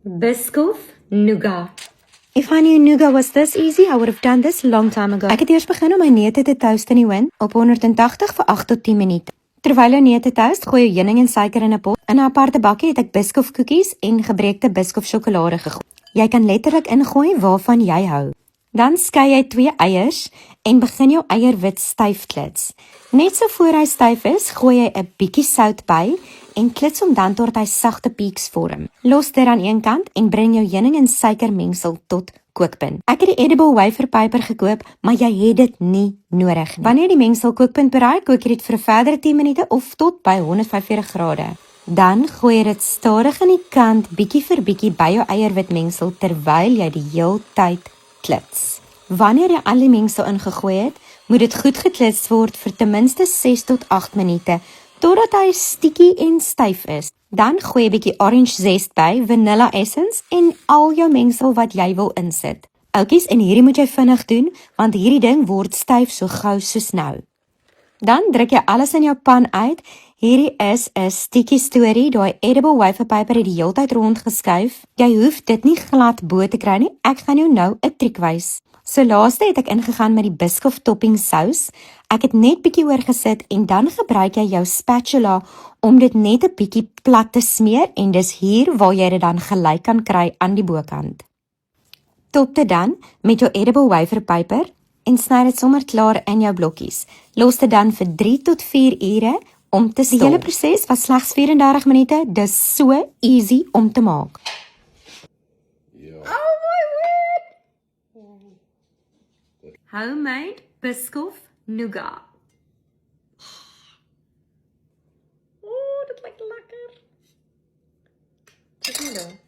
Biscoff nougat. If I knew nougat was this easy, I would have done this long time ago. Ek het eers begin om my neute te toast in die oond op 180 vir 8 tot 10 minute. Terwyl jou neute toast, gooi jou heuning en suiker in 'n pot. In 'n aparte bakkie het ek Biscoff koekies en gebreekte Biscoff sjokolade gegooi. Jy kan letterlik ingooi waarvan jy hou. Dan skei jy 2 eiers en begin jou eierwit styf klits. Net so voor hy styf is, gooi jy 'n bietjie sout by en klits hom dan tot hy sagte peaks vorm. Los dit aan een kant en bring jou heuning en suikermengsel tot kookpunt. Ek het die edible wafer paper gekoop, maar jy het dit nie nodig nie. Wanneer die mengsel kookpunt bereik, kook jy dit vir 'n verdere 10 minute of tot by 145 grade. Dan gooi jy dit stadig aan die kant, bietjie vir bietjie by jou eierwitmengsel terwyl jy die heel tyd klits. Wanneer jy al die mengsel ingegooi het, moet dit goed geklits word vir ten minste 6 tot 8 minute, totdat hy sticky en styf is. Dan gooi jy bietjie orange zest by, vanilla essence en al jou mengsel wat jy wil insit. Oukies, en hierdie moet jy vinnig doen, want hierdie ding word styf so gou soos nou. Dan druk jy alles in jou pan uit. Hierdie is 'n sticky storie, daai edible wafer paper het die heeltyd rondgeskuif. Jy hoef dit nie glad bo te kry nie, ek gaan jou nou 'n triek wys. So laaste het ek ingegaan met die Biscoff topping sous. Ek het net bietjie oorgesit en dan gebruik jy jou spatula om dit net 'n bietjie plat te smeer en dis hier waar jy dit dan gelyk kan kry aan die bokant. Top dit dan met jou edible wafer paper en sny dit sommer klaar in jou blokkies. Los dit dan vir 3 tot 4 ure om te stol. Die hele proses was slegs 34 minute, dis so easy om te maak. Oh my word! Homemade Biscoff nougat. Oh, dit lyk lekker. Check hom dan.